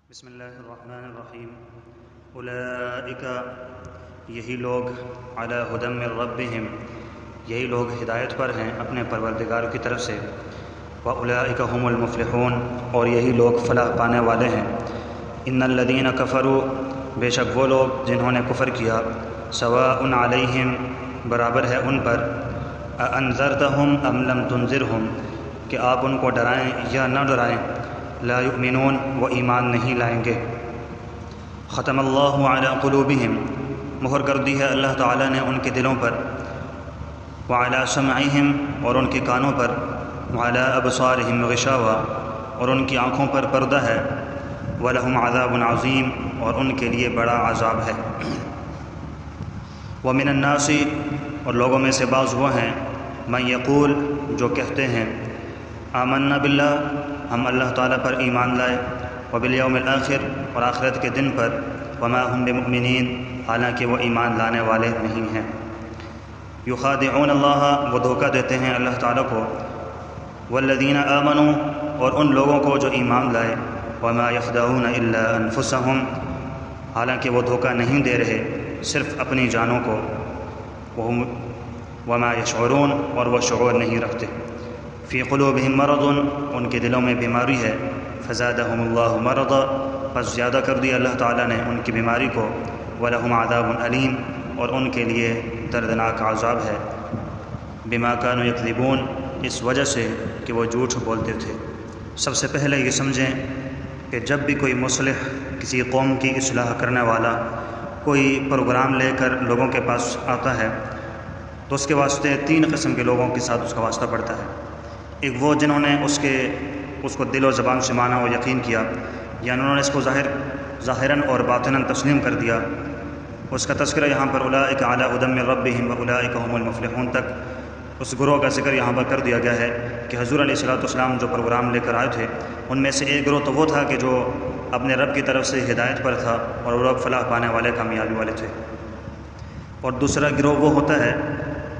بسم اللہ الرحمن الرحیم اولئک یہی لوگ علی ھدی من ربہم یہی لوگ ہدایت پر ہیں اپنے پروردگار کی طرف سے، واولئک ھم المفلحون اور یہی لوگ فلاح پانے والے ہیں۔ ان الذین کفروا بے شک وہ لوگ جنہوں نے کفر کیا، سواء علیہم برابر ہے ان پر، اانذرتہم ام لم تنذرہم کہ آپ ان کو ڈرائیں یا نہ ڈرائیں، لا یؤمنون وہ ایمان نہیں لائیں گے۔ ختم اللہ علی قلوبہم مہر کر دی ہے اللہ تعالیٰ نے ان کے دلوں پر، وعلی سمعہم اور ان کے کانوں پر، وعلی ابصارہم غشاوہ اور ان کی آنکھوں پر پردہ ہے، ولہم عذاب عظیم اور ان کے لیے بڑا عذاب ہے۔ ومن الناس اور لوگوں میں سے بعض وہ ہیں، من یقول جو کہتے ہیں، آمنا باللہ ہم اللہ تعالیٰ پر ایمان لائے، وبالیوم الآخر اور آخرت کے دن پر، وما ہم بمؤمنین حالانکہ وہ ایمان لانے والے نہیں ہیں۔ یخادعون اللہ وہ دھوکہ دیتے ہیں اللہ تعالیٰ کو، والذین آمنوا اور ان لوگوں کو جو ایمان لائے، وما یخدعون الا انفسہم حالانکہ وہ دھوکہ نہیں دے رہے صرف اپنی جانوں کو، وما یشعرون اور وہ شعور نہیں رکھتے۔ فی قلوبہم مرض ان کے دلوں میں بیماری ہے، فزادہم اللہ مرضا پس زیادہ کر دیا اللہ تعالیٰ نے ان کی بیماری کو، ولہم عذاب علیم اور ان کے لیے دردناک عذاب ہے، بما کانوا یکذبون اس وجہ سے کہ وہ جھوٹ بولتے تھے۔ سب سے پہلے یہ سمجھیں کہ جب بھی کوئی مصلح کسی قوم کی اصلاح کرنے والا کوئی پروگرام لے کر لوگوں کے پاس آتا ہے تو اس کے واسطے تین قسم کے لوگوں کے ساتھ اس کا واسطہ پڑتا ہے۔ ایک وہ جنہوں نے اس کو دل و زبان سے مانا و یقین کیا، یعنی انہوں نے اس کو ظاہراً اور باطناً تسلیم کر دیا۔ اس کا تذکرہ یہاں پر اولئک علی ھدی من ربہم واولئک ھم المفلحون تک اس گروہ کا ذکر یہاں پر کر دیا گیا ہے کہ حضور علیہ الصلوۃ والسلام جو پروگرام لے کر آئے تھے ان میں سے ایک گروہ تو وہ تھا کہ جو اپنے رب کی طرف سے ہدایت پر تھا اور وہ لوگ فلاح پانے والے کامیابی والے تھے، اور دوسرا گروہ وہ ہوتا ہے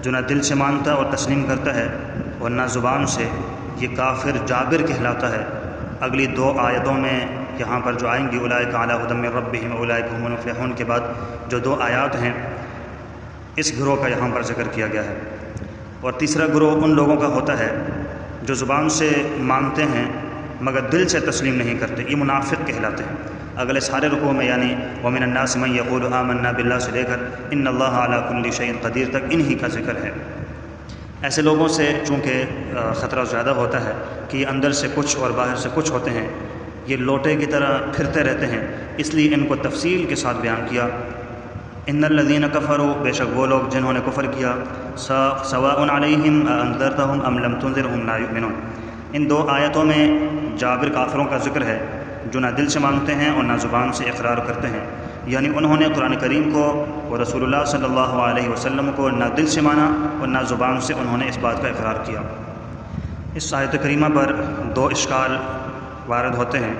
جو نہ دل سے مانتا اور تسلیم کرتا ہے اور نہ زبان سے، یہ کافر جابر کہلاتا ہے۔ اگلی دو آیتوں میں یہاں پر جو آئیں گی اولئک علی ھدی من ربہم اولئک ھم المفلحون کے بعد جو دو آیات ہیں اس گروہ کا یہاں پر ذکر کیا گیا ہے۔ اور تیسرا گروہ ان لوگوں کا ہوتا ہے جو زبان سے مانتے ہیں مگر دل سے تسلیم نہیں کرتے، یہ منافق کہلاتے ہیں۔ اگلے سارے رکوع میں یعنی ومن الناس من یقول آمنا باللہ سے لے کر ان اللہ علی کل شیء قدیر تک انہی کا ذکر ہے۔ ایسے لوگوں سے چونکہ خطرہ زیادہ ہوتا ہے کہ یہ اندر سے کچھ اور باہر سے کچھ ہوتے ہیں، یہ لوٹے کی طرح پھرتے رہتے ہیں، اس لیے ان کو تفصیل کے ساتھ بیان کیا۔ ان الذین کفروا بے شک وہ لوگ جنہوں نے کفر کیا، سواء علیہم اانذرتہم ام لم تنذرہم لا یؤمنون، ان دو آیتوں میں جابر کافروں کا ذکر ہے جو نہ دل سے مانتے ہیں اور نہ زبان سے اقرار کرتے ہیں، یعنی انہوں نے قرآن کریم کو اور رسول اللہ صلی اللہ علیہ وسلم کو نہ دل سے مانا اور نہ زبان سے انہوں نے اس بات کا اقرار کیا۔ اس آیت کریمہ پر دو اشکال وارد ہوتے ہیں۔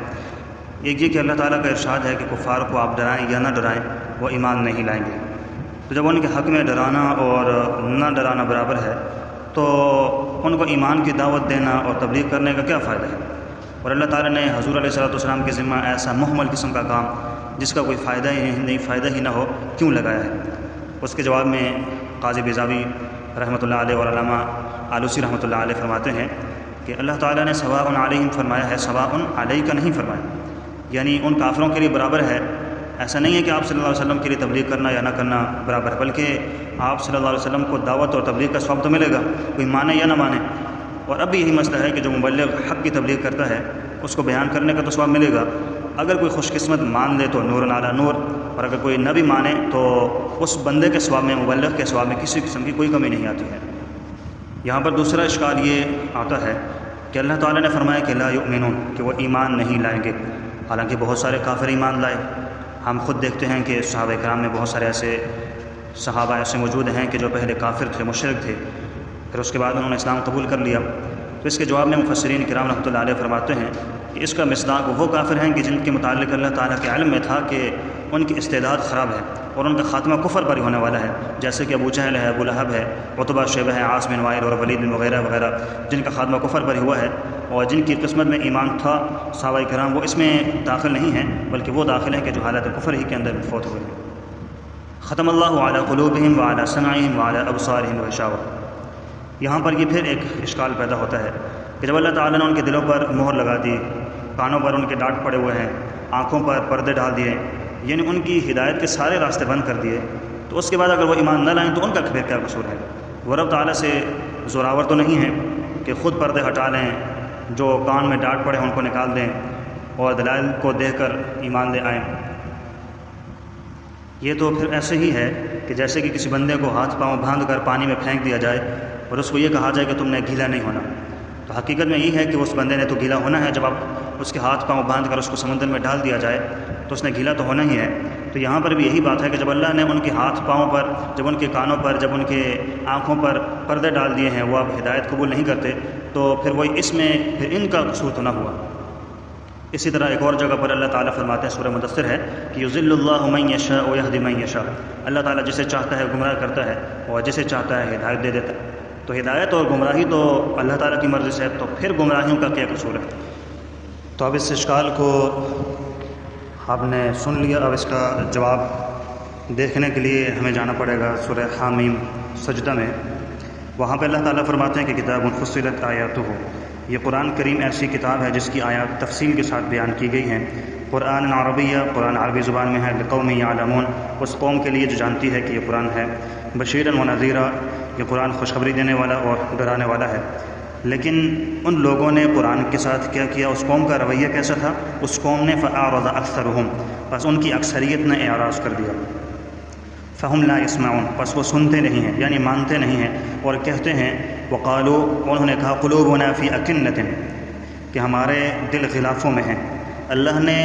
ایک یہ کہ اللہ تعالیٰ کا ارشاد ہے کہ کفار کو آپ ڈرائیں یا نہ ڈرائیں وہ ایمان نہیں لائیں گے، تو جب ان کے حق میں ڈرانا اور نہ ڈرانا برابر ہے تو ان کو ایمان کی دعوت دینا اور تبلیغ کرنے کا کیا فائدہ ہے؟ اور اللہ تعالیٰ نے حضور علیہ الصلوۃ والسلام کے ذمہ ایسا محمل قسم کا کام جس کا کوئی فائدہ ہی نہ ہو کیوں لگایا ہے؟ اس کے جواب میں قاضی بیضاوی رحمۃ اللہ علیہ اور علامہ آلوسی رحمۃ اللہ علیہ فرماتے ہیں کہ اللہ تعالیٰ نے سواء علیہم فرمایا ہے، سواء علیک نہیں فرمایا، یعنی ان کافروں کے لیے برابر ہے۔ ایسا نہیں ہے کہ آپ صلی اللہ علیہ وسلم کے لیے تبلیغ کرنا یا نہ کرنا برابر ہے، بلکہ آپ صلی اللہ علیہ وسلم کو دعوت اور تبلیغ کا ثواب تو ملے گا، کوئی مانے یا نہ مانے۔ اور اب بھی یہی مسئلہ ہے کہ جو مبلغ حق کی تبلیغ کرتا ہے اس کو بیان کرنے کا تو ثواب ملے گا، اگر کوئی خوش قسمت مان لے تو نور علی نور، اور اگر کوئی نہ بھی مانے تو اس بندے کے ثواب میں، مبلغ کے ثواب میں کسی قسم کی کوئی کمی نہیں آتی ہے۔ یہاں پر دوسرا اشکال یہ آتا ہے کہ اللہ تعالیٰ نے فرمایا کہ لا یؤمنون کہ وہ ایمان نہیں لائیں گے، حالانکہ بہت سارے کافر ایمان لائے۔ ہم خود دیکھتے ہیں کہ صحابہ کرام میں بہت سارے ایسے صحابہ ایسے موجود ہیں کہ جو پہلے کافر تھے، مشرک تھے، پھر اس کے بعد انہوں نے اسلام قبول کر لیا۔ تو اس کے جواب میں مفسرین کرام رحمۃ اللہ علیہ فرماتے ہیں کہ اس کا مصداق وہ کافر ہیں کہ جن کے متعلق اللہ تعالیٰ کے علم میں تھا کہ ان کی استعداد خراب ہے اور ان کا خاتمہ کفر پر ہی ہونے والا ہے، جیسے کہ ابو جہل ہے، ابو لہب ہے، عتبہ شیبہ ہے، عاص بن وائل اور ولید بن وغیرہ وغیرہ، جن کا خاتمہ کفر پر ہی ہوا ہے، اور جن کی قسمت میں ایمان تھا صحابہ کرام وہ اس میں داخل نہیں ہیں، بلکہ وہ داخل ہیں کہ جو حالت کفر ہی کے اندر فوت ہوئے ہیں۔ ختم اللہ علی قلوبہم وعلی سمعہم وعلی ابصارہم غشاوہ۔ یہاں پر یہ پھر ایک اشکال پیدا ہوتا ہے کہ جب اللہ تعالیٰ نے ان کے دلوں پر مہر لگا دی، کانوں پر ان کے ڈانٹ پڑے ہوئے ہیں، آنکھوں پر پردے ڈال دیے، یعنی ان کی ہدایت کے سارے راستے بند کر دیے، تو اس کے بعد اگر وہ ایمان نہ لائیں تو ان کا پھر کیا قصور ہے؟ وہ رب تعالیٰ سے زوراور تو نہیں ہے کہ خود پردے ہٹا لیں، جو کان میں ڈانٹ پڑے ہیں ان کو نکال دیں اور دلائل کو دیکھ کر ایمان لے آئیں۔ یہ تو پھر ایسے ہی ہے کہ جیسے کہ کسی بندے کو ہاتھ پاؤں باندھ کر پانی میں پھینک دیا جائے اور اس کو یہ کہا جائے کہ تم نے گیلا نہیں ہونا۔ تو حقیقت میں یہ ہے کہ اس بندے نے تو گیلا ہونا ہے، جب آپ اس کے ہاتھ پاؤں باندھ کر اس کو سمندر میں ڈال دیا جائے تو اس نے گیلا تو ہونا ہی ہے۔ تو یہاں پر بھی یہی بات ہے کہ جب اللہ نے ان کے ہاتھ پاؤں پر، جب ان کے کانوں پر، جب ان کے آنکھوں پر پردے ڈال دیے ہیں، وہ اب ہدایت قبول نہیں کرتے، تو پھر وہ اس میں پھر ان کا قصور تو نہ ہوا۔ اسی طرح ایک اور جگہ پر اللہ تعالیٰ فرماتے ہیں، سورہ مدثر ہے کہ یضل اللہ من یشاء ویہدی من یشاء، اللہ تعالیٰ جسے چاہتا ہے گمراہ کرتا ہے اور جسے چاہتا ہے ہدایت دے دیتا ہے۔ تو ہدایت اور گمراہی تو اللہ تعالیٰ کی مرضی سے ہے، تو پھر گمراہیوں کا کیا قصور ہے؟ تو اب اس اشکال کو آپ نے سن لیا، اب اس کا جواب دیکھنے کے لیے ہمیں جانا پڑے گا سورہ حامیم سجدہ میں۔ وہاں پہ اللہ تعالیٰ فرماتے ہیں کہ کتاب فصلت آیاتہ، یہ قرآن کریم ایسی کتاب ہے جس کی آیات تفصیل کے ساتھ بیان کی گئی ہیں۔ قرآن عربیہ، قرآن عربی زبان میں ہے، لقوم یعلمون، اس قوم کے لیے جو جانتی ہے کہ یہ قرآن ہے، بشیرا و نذیرا، یہ قرآن خوشخبری دینے والا اور ڈرانے والا ہے۔ لیکن ان لوگوں نے قرآن کے ساتھ کیا کیا؟ اس قوم کا رویہ کیسا تھا؟ اس قوم نے فأعرض اکثرهم، بس ان کی اکثریت نے اعراض کر دیا، فہم لا یسمعون، پس وہ سنتے نہیں ہیں، یعنی مانتے نہیں ہیں، اور کہتے ہیں وقالوا، انہوں نے کہا قلوبنا فی اکنۃ، کہ ہمارے دل غلافوں میں ہیں۔ اللہ نے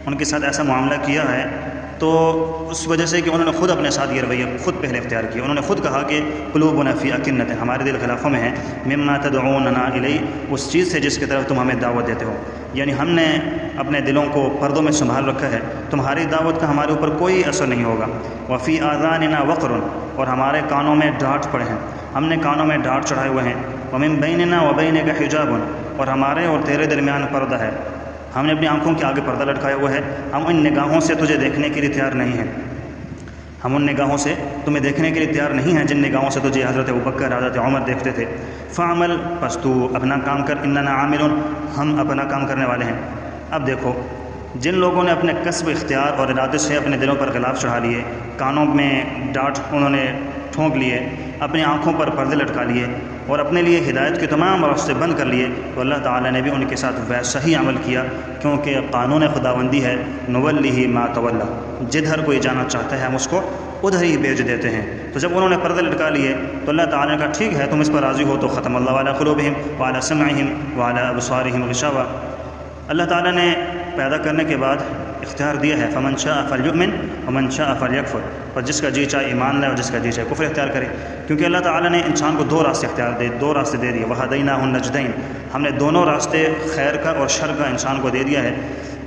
ان کے ساتھ ایسا معاملہ کیا ہے تو اس وجہ سے کہ انہوں نے خود اپنے ساتھ یہ رویہ خود پہلے اختیار کیا، انہوں نے خود کہا کہ قلوبنا فی اکنۃ، ہمارے دل غلافوں میں ہیں، مما تدعوننا الی، اس چیز سے جس کی طرف تم ہمیں دعوت دیتے ہو، یعنی ہم نے اپنے دلوں کو پردوں میں سنبھال رکھا ہے، تمہاری دعوت کا ہمارے اوپر کوئی اثر نہیں ہوگا۔ وفی آذاننا وقر، اور ہمارے کانوں میں ڈانٹ پڑے ہیں، ہم نے کانوں میں ڈانٹ چڑھائے ہوئے ہیں۔ ومن بیننا وبینک حجاب، اور ہمارے اور تیرے درمیان پردہ ہے، ہم نے اپنی آنکھوں کے آگے پردہ لٹکایا ہوا ہے، ہم ان نگاہوں سے تجھے دیکھنے کے لیے تیار نہیں ہیں، ہم ان نگاہوں سے تمہیں دیکھنے کے لیے تیار نہیں ہیں جن نگاہوں سے تجھے حضرت ابوبکر، حضرت عمر دیکھتے تھے۔ فعمل، پس تو اپنا کام کر، اننا عاملون، ہم اپنا کام کرنے والے ہیں۔ اب دیکھو، جن لوگوں نے اپنے کسب، اختیار اور ارادے سے اپنے دلوں پر غلاف چڑھا لیے، کانوں میں ڈانٹ انہوں نے ٹھونک لیے، اپنی آنکھوں پر پردے لٹکا لیے اور اپنے لیے ہدایت کے تمام راستے بند کر لیے، تو اللہ تعالیٰ نے بھی ان کے ساتھ ویسا ہی عمل کیا، کیونکہ قانون خداوندی ہے نولیہ ما تولی، جدھر کوئی جانا چاہتا ہے ہم اس کو ادھر ہی بھیج دیتے ہیں۔ تو جب انہوں نے پردے لٹکا لیے تو اللہ تعالیٰ نے کہا ٹھیک ہے تم اس پر راضی ہو تو ختم اللہ علی قلوبہم وعلی سمعہم وعلی ابصارہم غشاوہ۔ اللہ تعالیٰ نے پیدا کرنے کے بعد اختیار دیا ہے، فمن شاء فلیؤمن ومن شاء فلیکفر، اور جس کا جی چاہے ایمان لائے اور جس کا جی چاہے کفر اختیار کرے، کیونکہ اللہ تعالیٰ نے انسان کو دو راستے دے دیے، وہدیناہ النجدین، ہم نے دونوں راستے خیر کا اور شر کا انسان کو دے دیا ہے،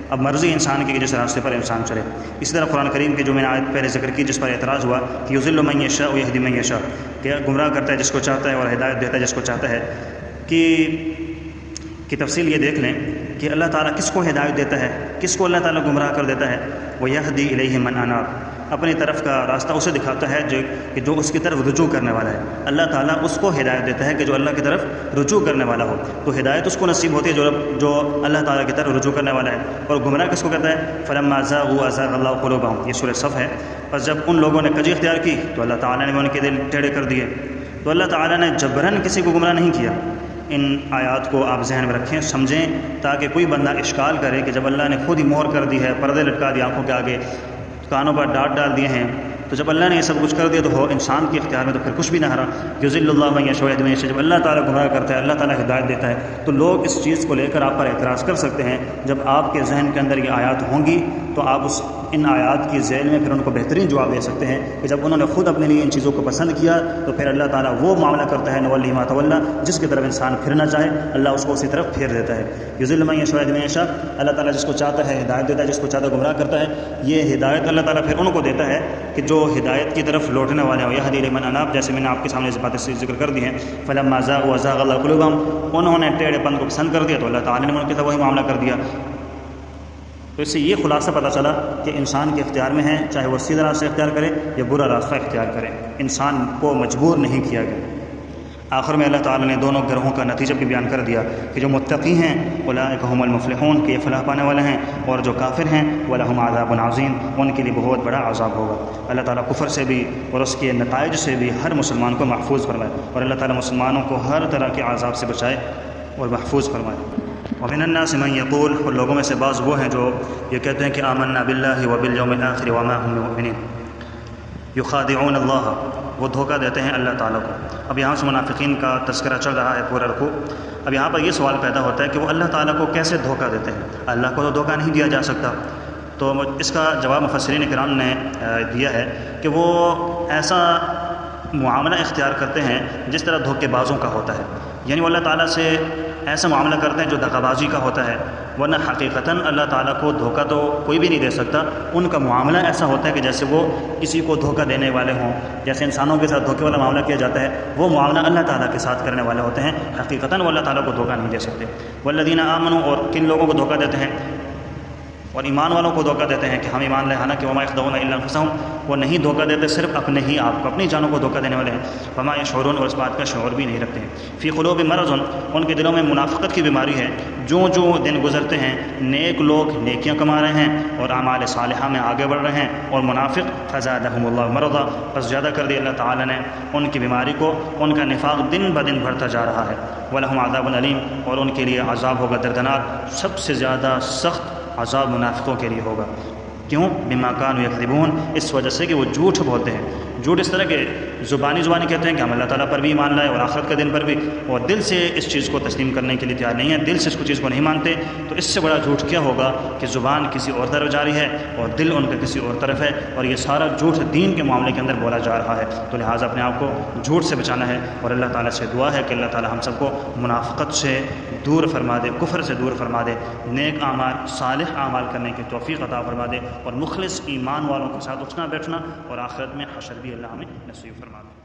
اب مرضی انسان کی کہ جس راستے پر انسان چلے۔ اسی طرح قرآن کریم کی جو میں نے آیت پہلے ذکر کی جس پر اعتراض ہوا کہ یضل من یشاء ویہدی من یشاء، کہ گمراہ کرتا ہے جس کو چاہتا ہے اور ہدایت دیتا ہے جس کو چاہتا ہے، کی تفصیل یہ دیکھ لیں کہ اللہ تعالیٰ کس کو ہدایت دیتا ہے، کس کو اللہ تعالیٰ گمراہ کر دیتا ہے، وَيَهْدِي إِلَيْهِ مَنْ أَنَابَ، اپنی طرف کا راستہ اسے دکھاتا ہے جو اس کی طرف رجوع کرنے والا ہے۔ اللہ تعالیٰ اس کو ہدایت دیتا ہے کہ جو اللہ کی طرف رجوع کرنے والا ہو، تو ہدایت اس کو نصیب ہوتی ہے جو اللہ تعالیٰ کی طرف رجوع کرنے والا ہے، اور گمراہ کس کو کہتا ہے؟ فَلَمَّا زَاغُوا أَزَاغَ اللَّهُ قُلُوبَهُمْ، یہ سورہ صف ہے۔ پس جب ان لوگوں نے کجی اختیار کی تو اللہ تعالیٰ نے ان کے دل ٹیڑھے کر دیے۔ تو اللہ تعالیٰ نے جبراً کسی کو گمراہ نہیں کیا۔ ان آیات کو آپ ذہن میں رکھیں، سمجھیں، تاکہ کوئی بندہ اشکال کرے کہ جب اللہ نے خود ہی مہر کر دی ہے، پردے لٹکا دی آنکھوں کے آگے، کانوں پر ڈانٹ ڈال دیے ہیں، تو جب اللہ نے یہ سب کچھ کر دیا تو ہو انسان کے اختیار میں تو پھر کچھ بھی نہ رہا. یضل اللہ من یشاء ویہدی من یشاء. جب اللہ تعالیٰ گمراہ کرتا ہے، اللہ تعالیٰ ہدایت دیتا ہے، تو لوگ اس چیز کو لے کر آپ پر اعتراض کر سکتے ہیں. جب آپ کے ذہن کے اندر یہ آیات ہوں گی تو آپ ان آیات کی ذیل میں پھر ان کو بہترین جواب دے سکتے ہیں کہ جب انہوں نے خود اپنے لیے ان چیزوں کو پسند کیا تو پھر اللہ تعالیٰ وہ معاملہ کرتا ہے نولی ما تولی، جس کی طرف انسان پھرنا چاہے اللہ اس کو اسی طرف پھیر دیتا ہے. یضل من یشاء ویہدی من یشاء. اللہ تعالیٰ جس کو چاہتا ہے ہدایت دیتا ہے، جس کو چاہتا ہے گمراہ کرتا ہے. یہ ہدایت اللہ تعالیٰ پھر ان کو دیتا ہے کہ جو ہدایت کی طرف لوٹنے والے ہیں. یہدی لمن اناب، جیسے میں نے آپ کے سامنے اس باتیں ذکر کر دی ہیں. فلما زاغوا ازاغ اللہ قلوبہم. انہوں نے ٹیڑھے پن کو پسند کر دیا تو اللہ تعالیٰ نے ان کے ساتھ وہی معاملہ کر دیا. تو اس سے یہ خلاصہ پتہ چلا کہ انسان کے اختیار میں ہے، چاہے وہ سیدھا راستہ اختیار کرے یا برا راستہ اختیار کرے، انسان کو مجبور نہیں کیا گیا. آخر میں اللہ تعالیٰ نے دونوں گروہوں کا نتیجہ بھی بیان کر دیا کہ جو متقی ہیں اولئک هم المفلحون، کہ یہ فلاح پانے والے ہیں، اور جو کافر ہیں ولہم عذاب عظیم، ان کے لیے بہت بڑا عذاب ہوگا. اللہ تعالیٰ کفر سے بھی اور اس کے نتائج سے بھی ہر مسلمان کو محفوظ فرمائے، اور اللہ تعالیٰ مسلمانوں کو ہر طرح کے عذاب سے بچائے اور محفوظ فرمائے. ومن الناس من یقول، اور لوگوں میں سے بعض وہ ہیں جو یہ کہتے ہیں کہ آمنا باللہ وبالیوم الآخر وما هم بمؤمنین. یخادعون اللہ، وہ دھوکہ دیتے ہیں اللہ تعالیٰ کو. اب یہاں سے منافقین کا تذکرہ چل رہا ہے پورا رکوع. اب یہاں پر یہ سوال پیدا ہوتا ہے کہ وہ اللہ تعالیٰ کو کیسے دھوکہ دیتے ہیں؟ اللہ کو تو دھوکہ نہیں دیا جا سکتا. تو اس کا جواب مفسرین کرام نے دیا ہے کہ وہ ایسا معاملہ اختیار کرتے ہیں جس طرح دھوکے بازوں کا ہوتا ہے. یعنی وہ اللہ تعالیٰ سے ایسا معاملہ کرتے ہیں جو دغا بازی کا ہوتا ہے، ورنہ حقیقتاً اللہ تعالیٰ کو دھوکہ تو کوئی بھی نہیں دے سکتا. ان کا معاملہ ایسا ہوتا ہے کہ جیسے وہ کسی کو دھوکہ دینے والے ہوں، جیسے انسانوں کے ساتھ دھوکے والا معاملہ کیا جاتا ہے، وہ معاملہ اللہ تعالیٰ کے ساتھ کرنے والے ہوتے ہیں. حقیقتاً وہ اللہ تعالیٰ کو دھوکہ نہیں دے سکتے. والذین آمنوا، اور کن لوگوں کو دھوکہ دیتے ہیں؟ اور ایمان والوں کو دھوکہ دیتے ہیں کہ ہم ایمان لے، حالانکہ وما یخدعون الا انفسهم، وہ نہیں دھوکہ دیتے صرف اپنے ہی آپ کو، اپنی جانوں کو دھوکہ دینے والے ہیں. وما یشعرون، اور اس بات کا شعور بھی نہیں رکھتے ہیں. فی قلوب مرض، ان کے دلوں میں منافقت کی بیماری ہے. جو دن گزرتے ہیں نیک لوگ نیکیاں کما رہے ہیں اور اعمال صالحہ میں آگے بڑھ رہے ہیں، اور منافق فزادہم اللہ مرضا، بس زیادہ کر دی اللہ تعالیٰ نے ان کی بیماری کو. ان کا نفاق دن بدن بڑھتا جا رہا ہے. ولہم عذاب علیم، اور ان کے لیے عذاب ہوگا دردناک. سب سے زیادہ سخت عذاب منافقوں کے لیے ہوگا. کیوں؟ بما کانوا یکذبون، اس وجہ سے کہ وہ جھوٹ بولتے ہیں. جھوٹ اس طرح کے زبانی کہتے ہیں کہ ہم اللہ تعالیٰ پر بھی ایمان لائے اور آخرت کے دن پر بھی، اور دل سے اس چیز کو تسلیم کرنے کے لیے تیار نہیں ہے، دل سے اس چیز کو نہیں مانتے. تو اس سے بڑا جھوٹ کیا ہوگا کہ زبان کسی اور طرف جاری ہے اور دل ان کا کسی اور طرف ہے، اور یہ سارا جھوٹ دین کے معاملے کے اندر بولا جا رہا ہے. تو لہٰذا اپنے آپ کو جھوٹ سے بچانا ہے، اور اللہ تعالیٰ سے دعا ہے کہ اللہ تعالیٰ ہم سب کو منافقت سے دور فرما دے، کفر سے دور فرما دے، نیک اعمال صالح اعمال کرنے کی توفیق عطا فرما دے، اور مخلص ایمان والوں کے ساتھ اٹھنا بیٹھنا اور آخرت میں حشر بھی اللہ ہمیں نصیب فرما دے.